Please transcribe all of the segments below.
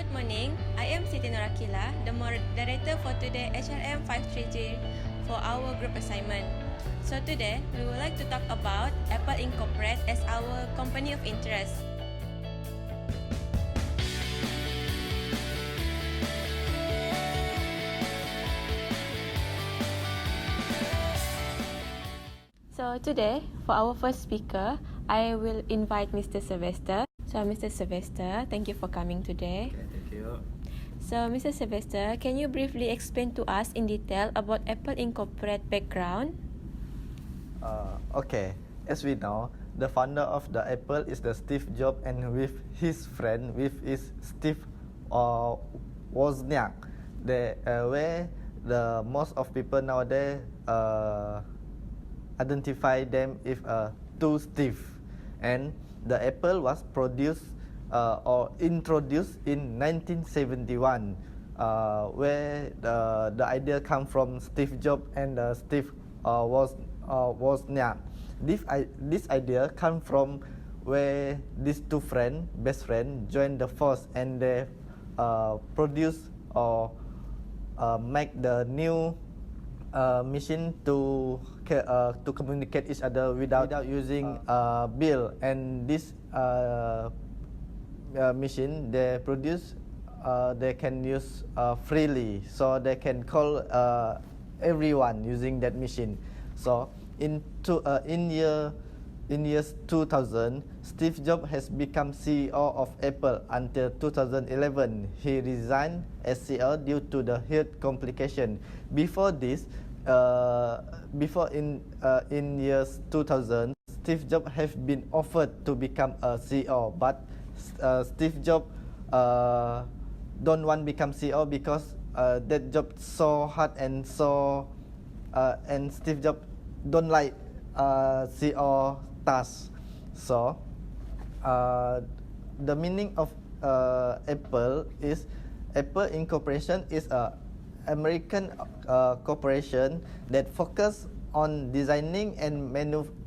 Good morning, I am Siti Norakila, the moderator for today HRM533 for our group assignment. So today, we would like to talk about Apple Incorporate as our company of interest. So today, for our first speaker, I will invite Mr. Sylvester. So Mr. Sylvester, thank you for coming today. Okay, thank you. So Mr. Sylvester, can you briefly explain to us in detail about Apple Incorporate background? Okay, as we know, the founder of the Apple is the Steve Jobs, and with his friend, Steve Wozniak, where the most of people nowadays identify them if two Steve, and the Apple was produced or introduced in 1971, where the idea come from Steve Jobs and Steve Wozniak. This idea come from where these two best friend, joined the force, and they produce or make the new machine to communicate each other without using bill. And this machine they produce, they can use freely, so they can call everyone using that machine. So in years 2000, Steve Jobs has become CEO of Apple until 2011. He resigned as CEO due to the health complication. Before this, in years 2000, Steve Jobs have been offered to become a CEO, but Steve Jobs don't want to become CEO because that job so hard and Steve Jobs don't like CEO tasks. So the meaning of Apple is Apple Incorporation is a American corporation that focus on designing and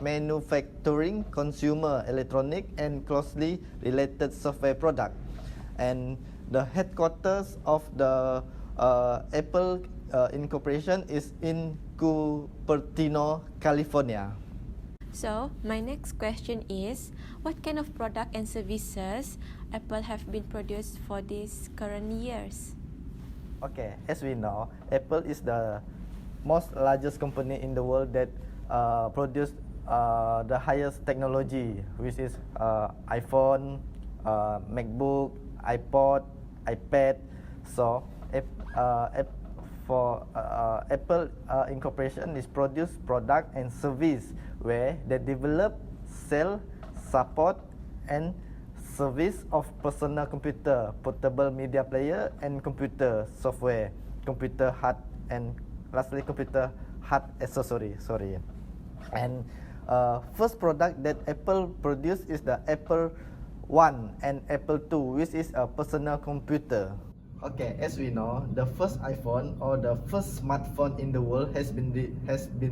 manufacturing consumer electronic and closely related software product. And the headquarters of the Apple Incorporation is in Cupertino, California. So my next question is, what kind of product and services Apple have been produced for these current years? Okay, as we know, Apple is the most largest company in the world that produce the highest technology, which is iPhone, MacBook, iPod, iPad. So Apple Incorporation is produce product and service where they develop, sell, support, and service of personal computer, portable media player, and computer software, computer hard, and lastly computer hard accessory. And first product that Apple produced is the Apple I and Apple II, which is a personal computer. Okay, as we know, the first iPhone or the first smartphone in the world has been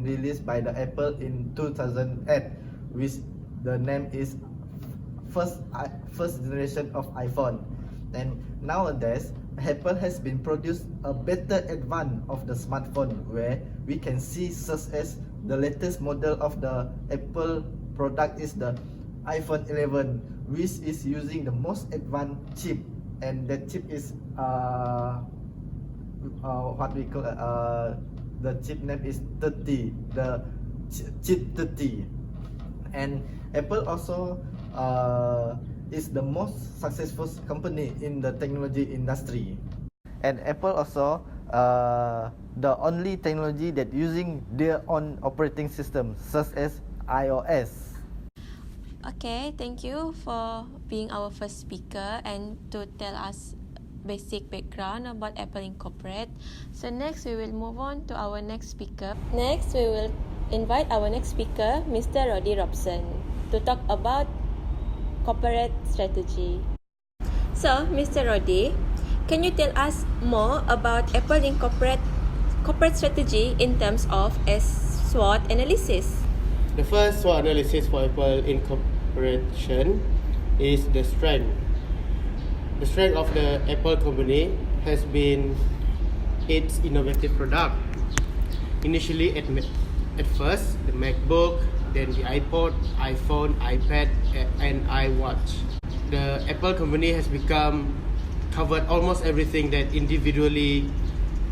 released by the Apple in 2008, which the name is first generation of iPhone. And nowadays, Apple has been produced a better advance of the smartphone, where we can see such as the latest model of the Apple product is the iPhone 11, which is using the most advanced chip, and that chip is what we call the chip name is 30, the chip 30. And Apple also is the most successful company in the technology industry. And Apple also the only technology that using their own operating system, such as iOS. Okay, thank you for being our first speaker and to tell us basic background about Apple Incorporate. So next we will move on to our next speaker. Next we will invite our next speaker, Mr. Roddy Robson, to talk about corporate strategy. So Mr. Roddy, can you tell us more about Apple Incorporate corporate strategy in terms of SWOT analysis? The first SWOT analysis for Apple Incorporation is the strength. The strength of the Apple company has been its innovative product. Initially, at first, the MacBook, then the iPod, iPhone, iPad, and iWatch. The Apple company has covered almost everything that individually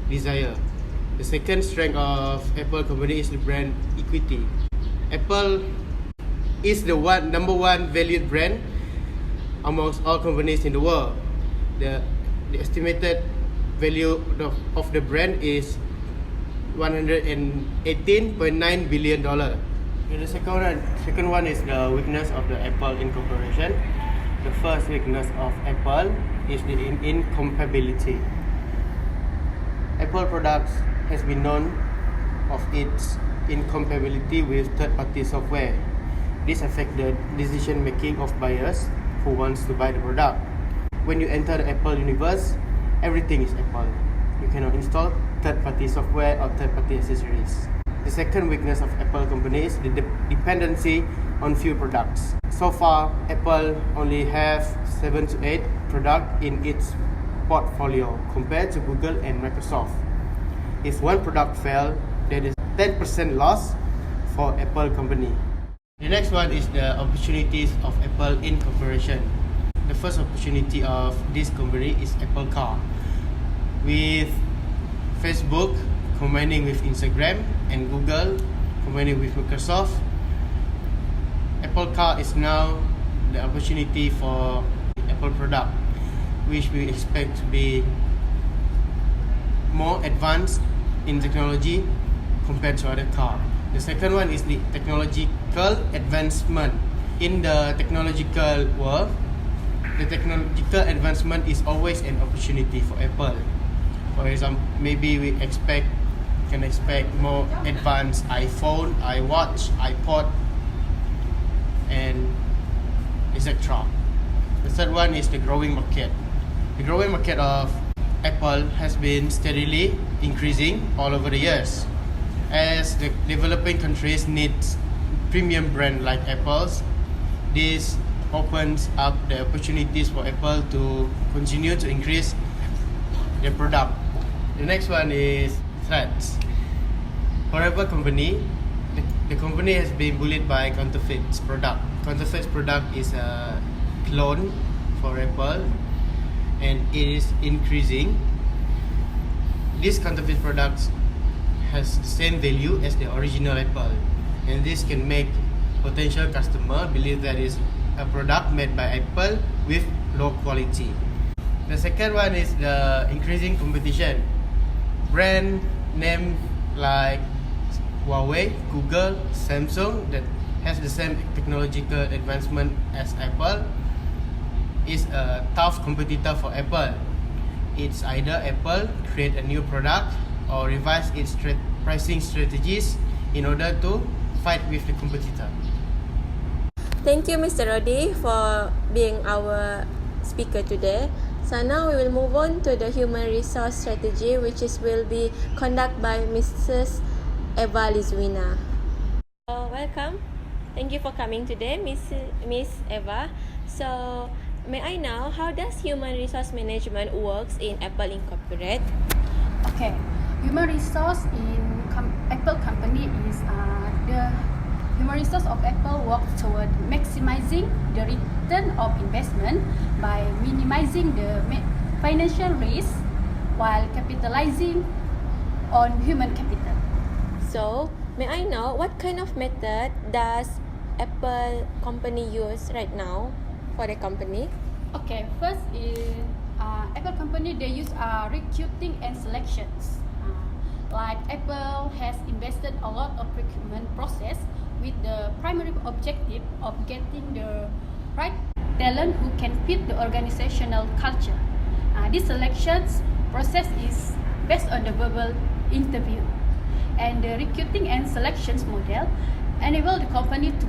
desire. The second strength of Apple company is the brand equity. Apple is the number one valued brand amongst all companies in the world. The estimated value of the brand is $118.9 billion. And the second one is the weakness of the Apple incorporation. The first weakness of Apple is the incompatibility. Apple products has been known of its incompatibility with third-party software. This affects the decision making of buyers who wants to buy the product. When you enter the Apple universe, everything is Apple. You cannot install third-party software or third-party accessories. The second weakness of Apple company is the dependency on few products. So far, Apple only have 7 to 8 products in its portfolio compared to Google and Microsoft. If one product fails, there is 10% loss for Apple company. The next one is the opportunities of Apple incorporation. The first opportunity of this company is Apple Car. With Facebook combining with Instagram and Google combining with Microsoft, Apple Car is now the opportunity for Apple product, which we expect to be more advanced in technology compared to other car. The second one is the technological advancement. In the technological world, the technological advancement is always an opportunity for Apple. For example, maybe we can expect more advanced iPhone, iWatch, iPod, and etc. The third one is the growing market. The growing market of Apple has been steadily increasing all over the years. As the developing countries need premium brand like Apple's, this opens up the opportunities for Apple to continue to increase their product. The next one is threats. For Apple company, the company has been bullied by counterfeit product. Counterfeit product is a clone for Apple, and it is increasing. These counterfeit products has the same value as the original Apple, and this can make potential customer believe that is a product made by Apple with low quality. The second one is the increasing competition. Brand name like Huawei, Google, Samsung that has the same technological advancement as Apple is a tough competitor for Apple. It's either Apple create a new product or revise its pricing strategies in order to fight with the competitor. Thank you, Mr. Rodi, for being our speaker today. So now we will move on to the human resource strategy, which will be conducted by Mrs. Eva Lizuina. Welcome. Thank you for coming today, Miss Eva. So may I know how does human resource management works in Apple Incorporated? Okay, human resource in Apple company is the human resource of Apple works toward maximizing the return of investment by minimizing the financial risk while capitalizing on human capital. So, may I know what kind of method does Apple company use right now for the company? Okay, first is Apple company, they use recruiting and selections. Like Apple has invested a lot of recruitment process with the primary objective of getting the right talent who can fit the organizational culture. This selections process is based on the verbal interview, and the recruiting and selections model enable the company to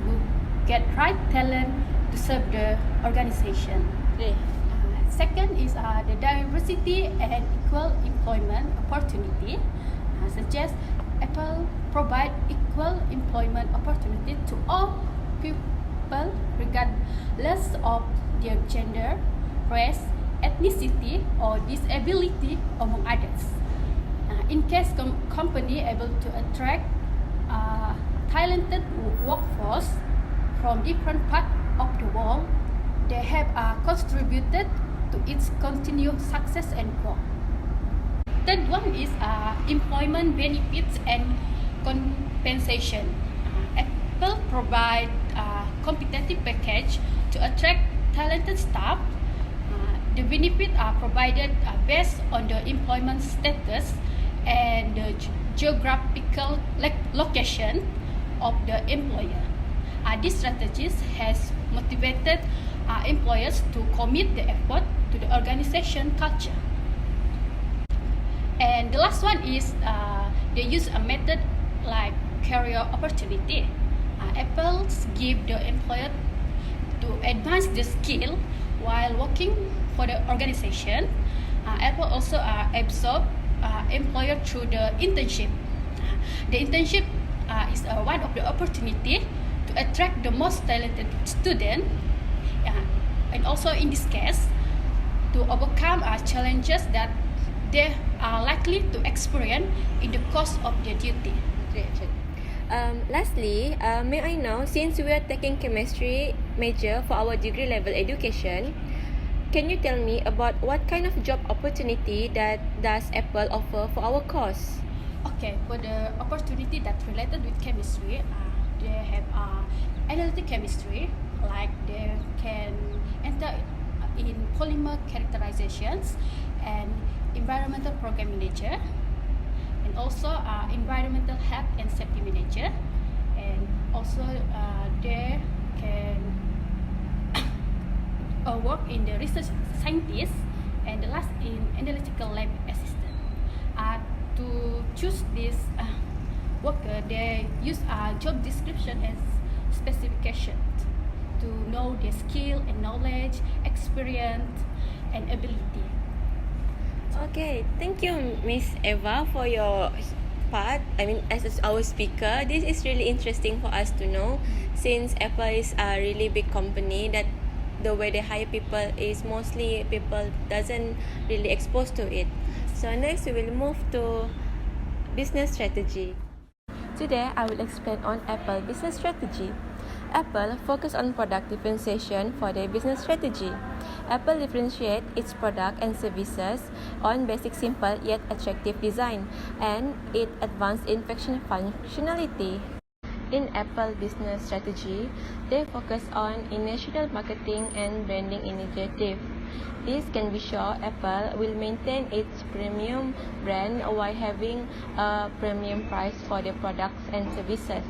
get right talent to serve the organization. Second is the diversity and equal employment opportunity, such as Apple provide equal employment opportunity to all people regardless of their gender, race, ethnicity or disability, among others. In case company able to attract talented workforce from different parts of the world, they have contributed to its continued success and growth. Third one is employment benefits and compensation. Apple provide a competitive package to attract talented staff. The benefits are provided based on the employment status and the geographical location of the employer. This strategies has motivated employers to commit the effort to the organization culture. And the last one is they use a method like career opportunity. Apple give the employer to advance the skill while working for the organization. Apple also absorb employer through the internship. The internship is one of the opportunity to attract the most talented student, and also in this case to overcome challenges that they are likely to experience in the course of their duty. Lastly, may I know, since we are taking chemistry major for our degree level education, can you tell me about what kind of job opportunity that does Apple offer for our course? Okay, for the opportunity that related with chemistry, they have analytic chemistry, like they can enter in polymer characterizations and environmental program manager, and also environmental health and safety manager, and also they can work in the research scientist, and the last in analytical lab assistant. To choose this worker, they use a job description as specification to know their skill and knowledge, experience, and ability. Okay, thank you, Miss Eva, for your part. As our speaker, this is really interesting for us to know, since Apple is a really big company that the way they hire people is mostly people doesn't really exposed to it. So next we will move to business strategy. Today I will explain on Apple business strategy. Apple focus on product differentiation for their business strategy. Apple differentiate its product and services on basic, simple yet attractive design, and it advanced in functionality. In Apple business strategy, they focus on initial marketing and branding initiative. This can be shown Apple will maintain its premium brand while having a premium price for their products and services.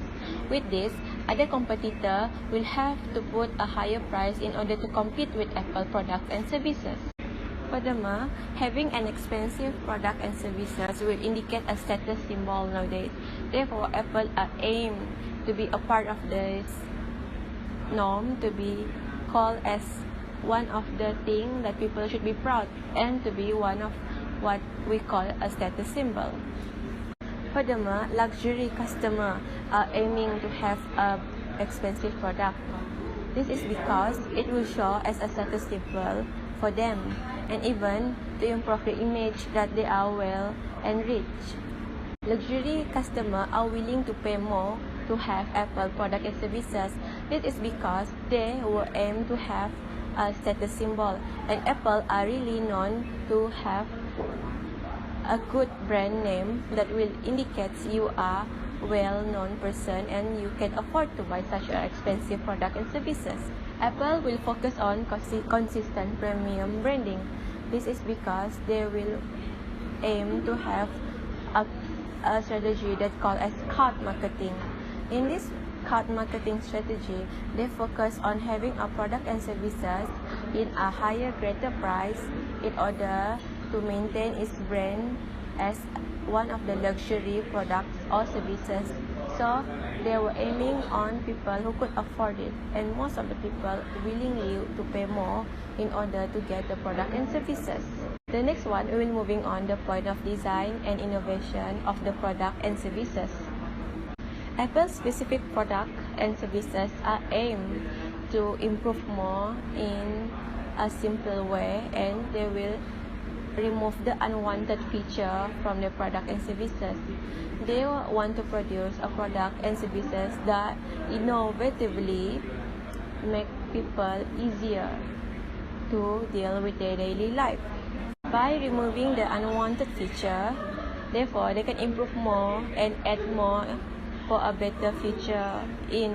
With this, other competitors will have to put a higher price in order to compete with Apple products and services. Furthermore, having an expensive product and services will indicate a status symbol nowadays. Therefore, Apple aim to be a part of this norm, to be called as one of the things that people should be proud, and to be one of what we call a status symbol. Furthermore, luxury customers are aiming to have an expensive product. This is because it will show as a status symbol for them, and even to improve the image that they are well and rich. Luxury customers are willing to pay more to have Apple product and services. This is because they will aim to have a status symbol, and Apple are really known to have a good brand name that will indicate you are well-known person and you can afford to buy such an expensive product and services. Apple will focus on consistent premium branding. This is because they will aim to have a strategy that called as card marketing. In this card marketing strategy, they focus on having a product and services in a higher, greater price in order to maintain its brand as one of the luxury products or services. So they were aiming on people who could afford it, and most of the people willingly to pay more in order to get the product and services. The next one, we will moving on the point of design and innovation of the product and services. Apple's specific product and services are aimed to improve more in a simple way, and they will remove the unwanted feature from their product and services. They want to produce a product and services that innovatively make people easier to deal with their daily life. By removing the unwanted feature, therefore they can improve more and add more for a better future in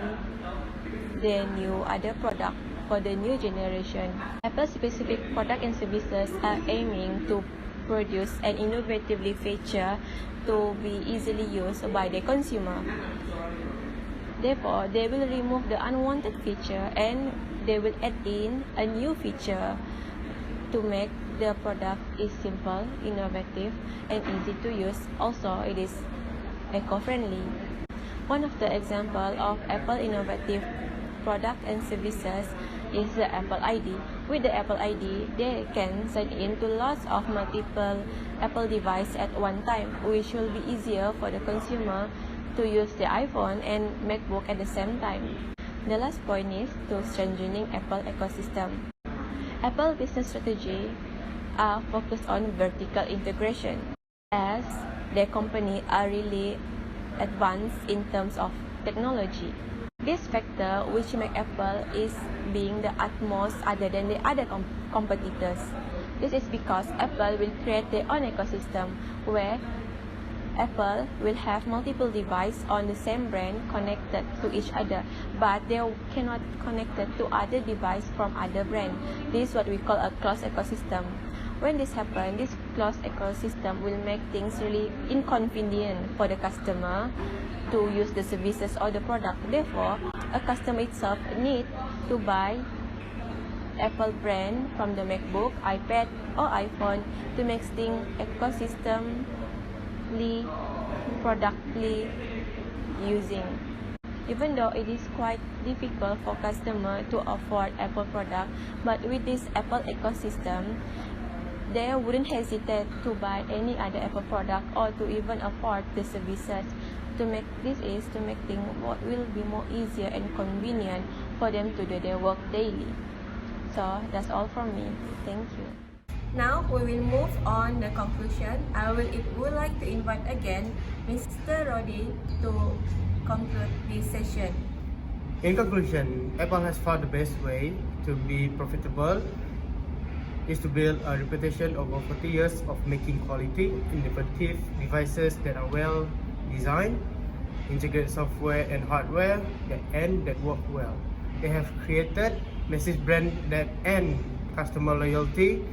the new other product for the new generation. Apple specific product and services are aiming to produce an innovatively feature to be easily used by the consumer. Therefore, they will remove the unwanted feature and they will add in a new feature to make the product is simple, innovative, and easy to use. Also, it is eco-friendly. One of the examples of Apple innovative product and services is the Apple ID. With the Apple ID, they can sign in to lots of multiple Apple devices at one time, which will be easier for the consumer to use the iPhone and MacBook at the same time. The last point is to strengthening Apple ecosystem. Apple business strategy are focused on vertical integration, as their company are really advanced in terms of technology. This factor which make Apple is being the utmost other than the other competitors. This is because Apple will create their own ecosystem where Apple will have multiple devices on the same brand connected to each other, but they cannot connect it to other devices from other brands. This is what we call a closed ecosystem. When this happens, this closed ecosystem will make things really inconvenient for the customer to use the services or the product. Therefore, a customer itself need to buy Apple brand from the MacBook, iPad, or iPhone to make things ecosystemly, productly using. Even though it is quite difficult for customer to afford Apple product, but with this Apple ecosystem, they wouldn't hesitate to buy any other Apple product or to even afford the services. To make things will be more easier and convenient for them to do their work daily. So that's all from me. Thank you. Now we will move on the conclusion. I would like to invite again Mr. Rodi to conclude this session. In conclusion, Apple has found the best way to be profitable is to build a reputation over 40 years of making quality, innovative devices that are well designed, integrate software and hardware that work well. They have created massive brand that earn customer loyalty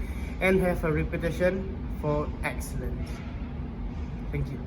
and have a reputation for excellence. Thank you.